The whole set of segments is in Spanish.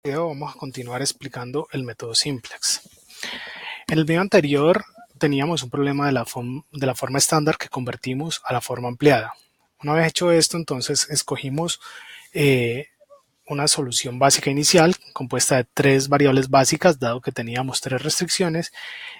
video vamos a continuar explicando el método simplex. En el video anterior teníamos un problema de la forma estándar que convertimos a la forma ampliada. Una vez hecho esto, entonces escogimos una solución básica inicial compuesta de 3 variables básicas, dado que teníamos 3 restricciones,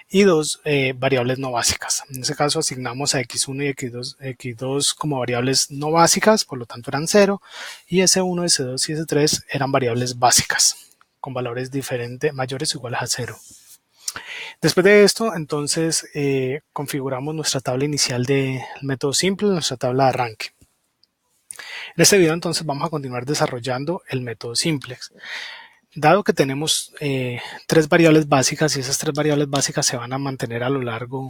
y 2 variables no básicas. En este caso asignamos a x1 y x2 como variables no básicas, por lo tanto eran 0, y s1, s2 y s3 eran variables básicas con valores diferentes, mayores o iguales a 0. Después de esto, entonces configuramos nuestra tabla inicial del método simple, nuestra tabla de arranque. En este video entonces vamos a continuar desarrollando el método simplex. Dado que tenemos 3 variables básicas y esas 3 variables básicas se van a mantener a lo largo,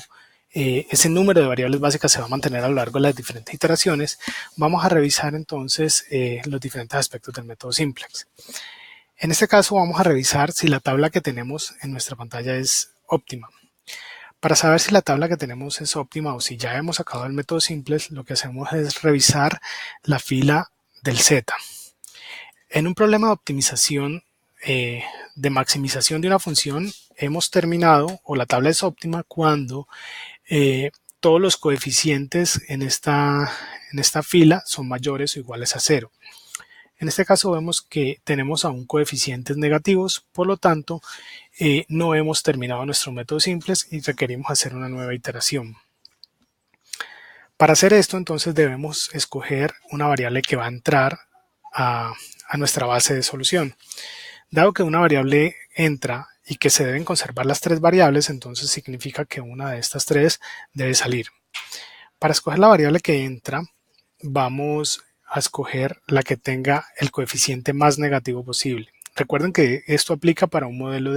ese número de variables básicas se va a mantener a lo largo de las diferentes iteraciones, vamos a revisar entonces los diferentes aspectos del método simplex. En este caso vamos a revisar si la tabla que tenemos en nuestra pantalla es óptima. Para saber si la tabla que tenemos es óptima o si ya hemos acabado el método simplex, lo que hacemos es revisar la fila del z. En un problema de optimización de maximización de una función, hemos terminado o la tabla es óptima cuando todos los coeficientes en esta fila son mayores o iguales a 0. En este caso vemos que tenemos aún coeficientes negativos, por lo tanto no hemos terminado nuestro método simplex y requerimos hacer una nueva iteración. Para hacer esto, entonces debemos escoger una variable que va a entrar a nuestra base de solución. Dado que una variable entra y que se deben conservar las 3 variables, entonces significa que una de estas 3 debe salir. Para escoger la variable que entra, vamos a escoger la que tenga el coeficiente más negativo posible. Recuerden que esto aplica para un modelo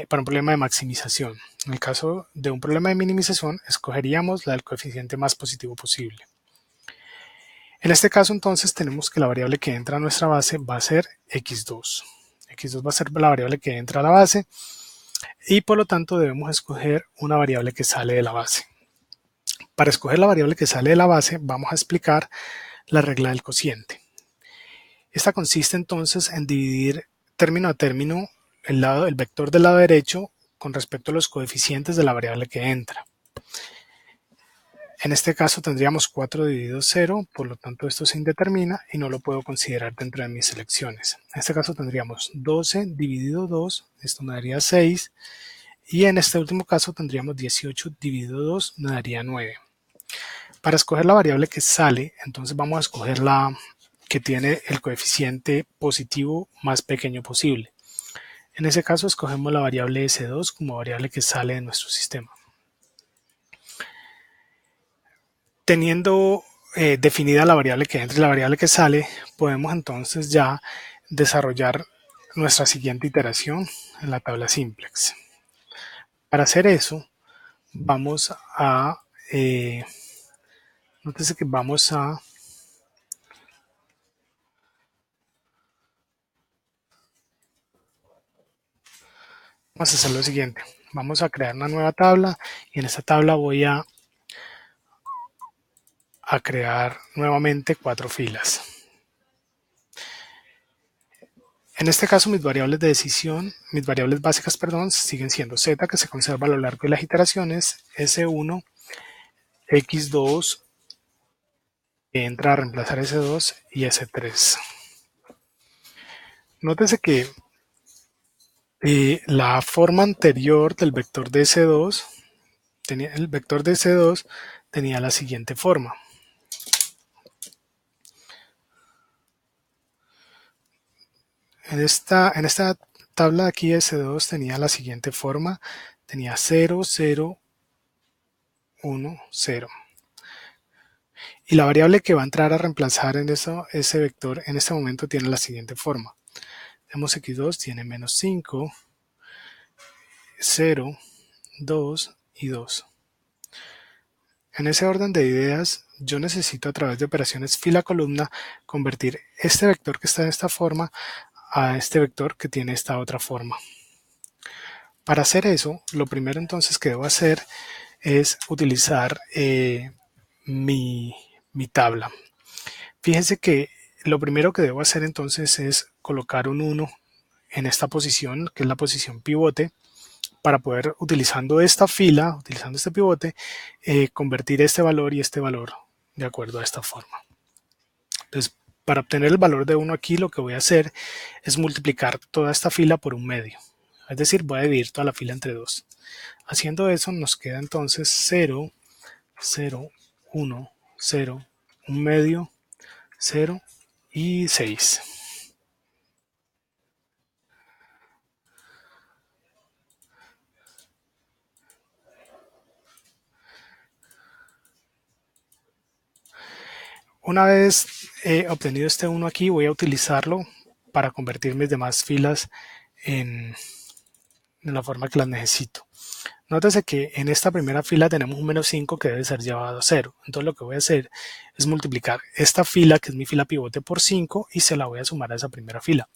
para un problema de maximización. En el caso de un problema de minimización, escogeríamos la del coeficiente más positivo posible. En este caso, entonces, tenemos que la variable que entra a nuestra base va a ser x2. x2 va a ser la variable que entra a la base y por lo tanto debemos escoger una variable que sale de la base. Para escoger la variable que sale de la base, vamos a explicar la regla del cociente. Esta consiste entonces en dividir término a término el vector del lado derecho con respecto a los coeficientes de la variable que entra. En este caso tendríamos 4 dividido 0, por lo tanto esto se indetermina y no lo puedo considerar dentro de mis selecciones. En este caso tendríamos 12 dividido 2, esto me daría 6, y en este último caso tendríamos 18 dividido 2, me daría 9. Para escoger la variable que sale, entonces vamos a escoger la que tiene el coeficiente positivo más pequeño posible. En ese caso escogemos la variable S2 como variable que sale de nuestro sistema. Teniendo definida la variable que entra y la variable que sale, podemos entonces ya desarrollar nuestra siguiente iteración en la tabla simplex. Para hacer eso, vamos a nótese que vamos a hacer lo siguiente. Vamos a crear una nueva tabla y en esta tabla voy a crear nuevamente 4 filas. En este caso mis variables de decisión, mis variables básicas, perdón, siguen siendo z, que se conserva a lo largo de las iteraciones, s1, x2, que entra a reemplazar s2 y s3. Nótese que la forma anterior del vector de s2, el vector de s2 tenía la siguiente forma. En esta tabla de aquí S2 tenía la siguiente forma, tenía 0, 0, 1, 0. Y la variable que va a entrar a reemplazar en ese vector en este momento tiene la siguiente forma. Tenemos x2 tiene menos 5, 0, 2 y 2. En ese orden de ideas, yo necesito a través de operaciones fila-columna convertir este vector que está de esta forma a este vector que tiene esta otra forma. Para hacer eso, lo primero entonces que debo hacer es utilizar mi tabla. Fíjense que lo primero que debo hacer entonces es colocar un 1 en esta posición, que es la posición pivote, para poder, utilizando esta fila, utilizando este pivote, convertir este valor y este valor de acuerdo a esta forma. Entonces, para obtener el valor de 1 aquí, lo que voy a hacer es multiplicar toda esta fila por un medio. Es decir, voy a dividir toda la fila entre 2. Haciendo eso, nos queda entonces 0, 0, 1, 0, un medio, 0 y 6. Una vez obtenido este 1 aquí, voy a utilizarlo para convertir mis demás filas en la forma que las necesito. Nótese que en esta primera fila tenemos un menos 5 que debe ser llevado a 0. Entonces lo que voy a hacer es multiplicar esta fila, que es mi fila pivote, por 5 y se la voy a sumar a esa primera fila.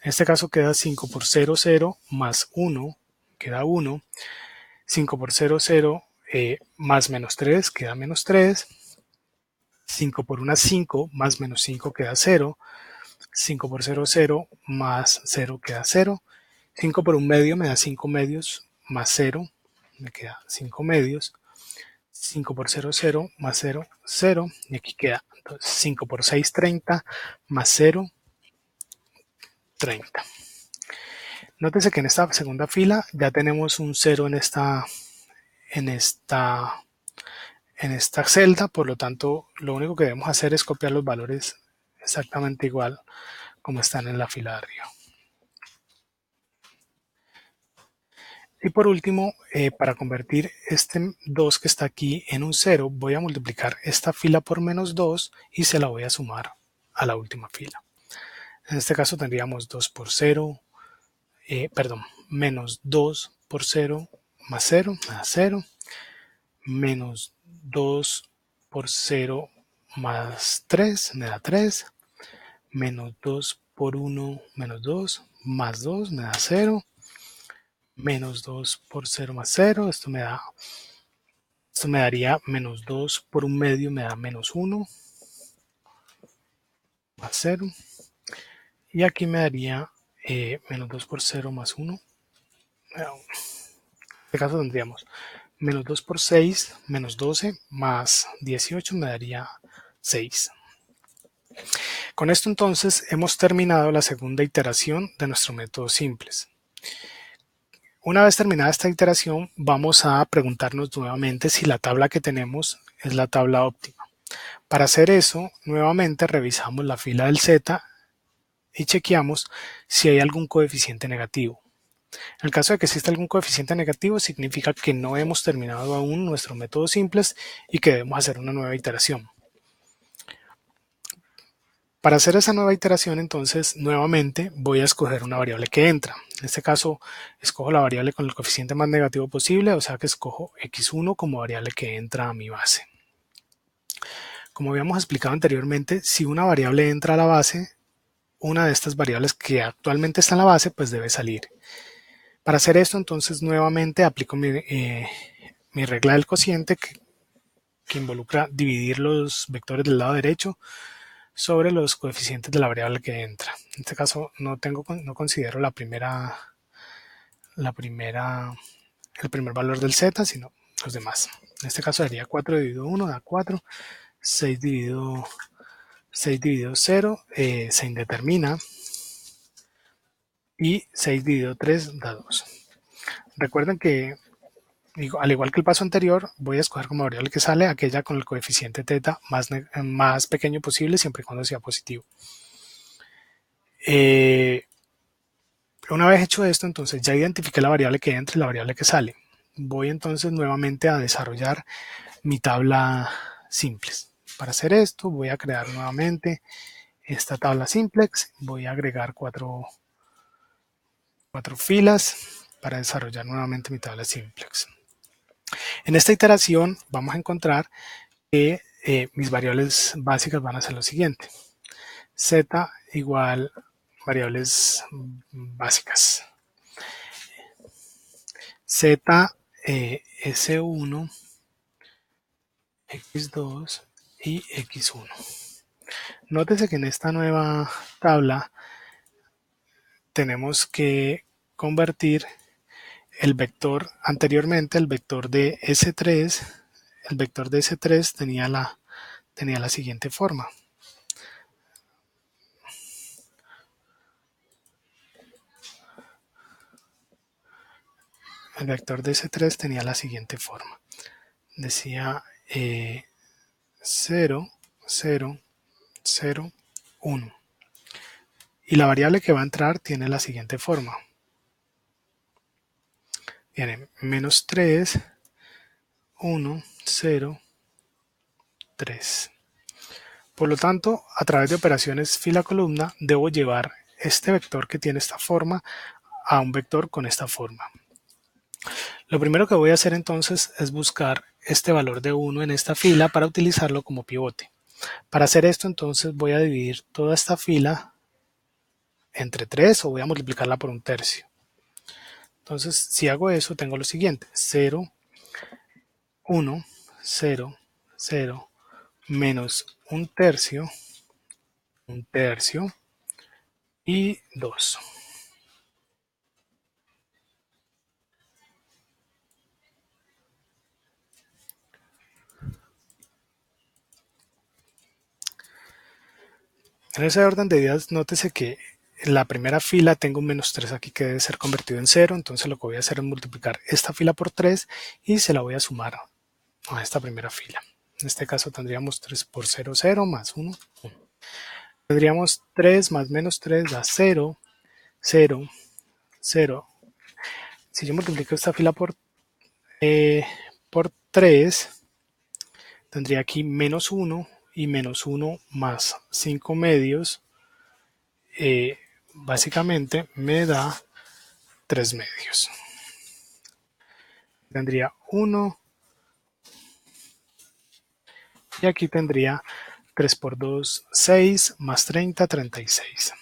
En este caso queda 5 por 0, 0, más 1, queda 1. 5 por 0, 0, más menos 3, queda menos 3. 5 por 1, 5, más menos 5 queda 0. 5 por 0, 0, más 0 queda 0. 5 por un medio me da 5 medios, más 0, me queda 5 medios. 5 por 0, 0, más 0, 0, y aquí queda. Entonces 5 por 6, 30, más 0, 30. Nótese que en esta segunda fila ya tenemos un 0 en esta celda, por lo tanto lo único que debemos hacer es copiar los valores exactamente igual como están en la fila de arriba. Y por último, para convertir este 2 que está aquí en un 0, voy a multiplicar esta fila por menos 2 y se la voy a sumar a la última fila. En este caso tendríamos 2 por 0, menos 2 por 0 más 0, me da 0, menos 2 por 0 más 3, me da 3, menos 2 por 1, menos 2, más 2, me da 0, menos 2 por 0 más 0, esto me daría menos 2 por un medio, me da menos 1, más 0, y aquí me daría menos 2 por 0 más 1, en este caso tendríamos menos 2 por 6, menos 12, más 18 me daría 6. Con esto entonces hemos terminado la segunda iteración de nuestro método simples. Una vez terminada esta iteración, vamos a preguntarnos nuevamente si la tabla que tenemos es la tabla óptima. Para hacer eso, nuevamente revisamos la fila del z y chequeamos si hay algún coeficiente negativo. En el caso de que exista algún coeficiente negativo, significa que no hemos terminado aún nuestro método simples y que debemos hacer una nueva iteración. Para hacer esa nueva iteración, entonces, nuevamente voy a escoger una variable que entra. En este caso, escojo la variable con el coeficiente más negativo posible, o sea que escojo x1 como variable que entra a mi base. Como habíamos explicado anteriormente, si una variable entra a la base, una de estas variables que actualmente está en la base, pues debe salir. Para hacer esto, entonces, nuevamente aplico mi regla del cociente que involucra dividir los vectores del lado derecho sobre los coeficientes de la variable que entra. En este caso no considero el primer valor del z, sino los demás. En este caso sería 4 dividido 1 da 4, 6 dividido 0 se indetermina y 6 dividido 3 da 2. Recuerden que al igual que el paso anterior, voy a escoger como variable que sale aquella con el coeficiente θ más pequeño posible, siempre y cuando sea positivo. Una vez hecho esto, entonces ya identifiqué la variable que entra y la variable que sale. Voy entonces nuevamente a desarrollar mi tabla simples. Para hacer esto voy a crear nuevamente esta tabla simplex. Voy a agregar cuatro filas para desarrollar nuevamente mi tabla simplex. En esta iteración vamos a encontrar que mis variables básicas van a ser lo siguiente. Z igual variables básicas. Z, S1, X2 y X1. Nótese que en esta nueva tabla tenemos que convertir el vector anteriormente, el vector de S3, el vector de S3 tenía la siguiente forma. El vector de S3 tenía la siguiente forma. Decía 0, 0, 0, 1. Y la variable que va a entrar tiene la siguiente forma. Tiene menos 3, 1, 0, 3. Por lo tanto, a través de operaciones fila-columna, debo llevar este vector que tiene esta forma a un vector con esta forma. Lo primero que voy a hacer entonces es buscar este valor de 1 en esta fila para utilizarlo como pivote. Para hacer esto entonces voy a dividir toda esta fila entre 3 o voy a multiplicarla por 1/3. Entonces si hago eso tengo lo siguiente: 0, 1, 0, 0, menos 1/3, 1/3 y 2. En ese orden de ideas, nótese que en la primera fila tengo un menos 3 aquí que debe ser convertido en 0, entonces lo que voy a hacer es multiplicar esta fila por 3 y se la voy a sumar a esta primera fila. En este caso tendríamos 3 por 0, 0, más 1, 1. Tendríamos 3 más menos 3 da 0, 0, 0. Si yo multiplico esta fila por 3, tendría aquí menos 1 y menos 1 más 5 medios. Básicamente me da 3 medios. Tendría 1 y aquí tendría 3 por 2, 6, más 30, 36.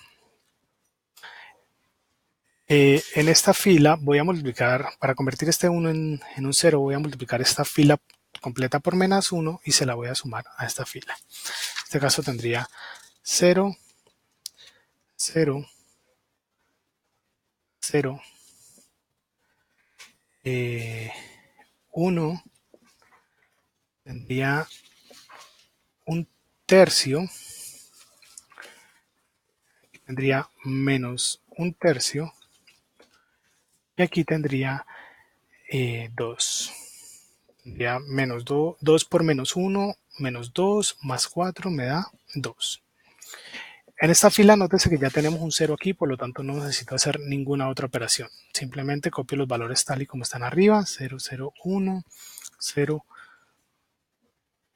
En esta fila voy a multiplicar, para convertir este 1 en un 0, voy a multiplicar esta fila completa por menos 1 y se la voy a sumar a esta fila. En este caso tendría 0, 0, 0, 1, tendría 1/3, tendría menos 1/3 y aquí tendría 2. Tendría menos 2 por menos 1, menos 2, más 4 me da 2. En esta fila nótese que ya tenemos un 0 aquí, por lo tanto no necesito hacer ninguna otra operación. Simplemente copio los valores tal y como están arriba: 0, 0, 1, 0,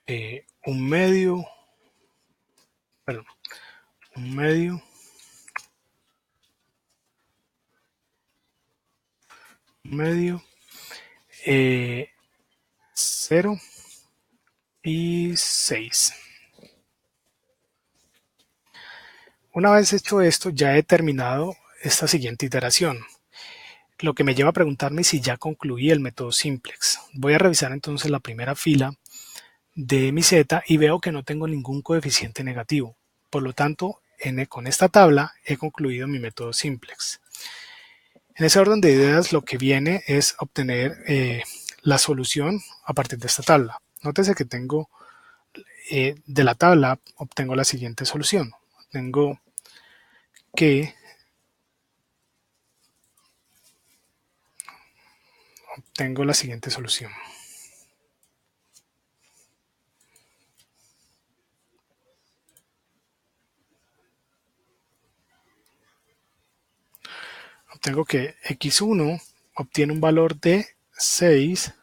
1 medio, perdón, 1 medio, 1 medio, 0 y 6. Una vez hecho esto, ya he terminado esta siguiente iteración, lo que me lleva a preguntarme si ya concluí el método simplex. Voy a revisar entonces la primera fila de mi z y veo que no tengo ningún coeficiente negativo. Por lo tanto, con esta tabla he concluido mi método simplex. En ese orden de ideas, lo que viene es obtener la solución a partir de esta tabla. Nótese que tengo de la tabla obtengo la siguiente solución. Tengo que obtengo la siguiente solución. Obtengo que x1 obtiene un valor de 6,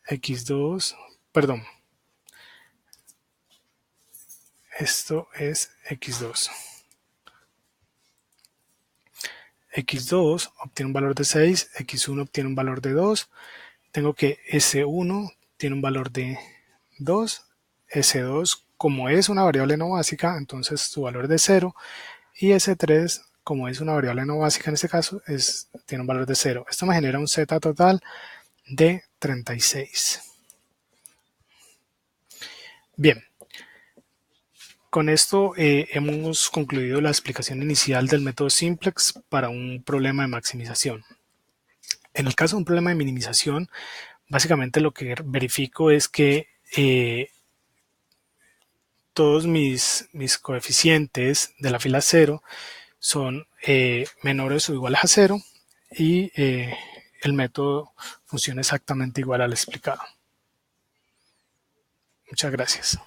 x2, perdón, esto es x2. x2 obtiene un valor de 6, x1 obtiene un valor de 2. Tengo que S1 tiene un valor de 2, S2 como es una variable no básica, entonces su valor es de 0, y S3 como es una variable no básica en este caso, tiene un valor de 0. Esto me genera un Z total de 36. Bien, Con esto hemos concluido la explicación inicial del método simplex para un problema de maximización. En el caso de un problema de minimización, básicamente lo que verifico es que todos mis coeficientes de la fila 0 son menores o iguales a 0 y el método funciona exactamente igual al explicado. Muchas gracias.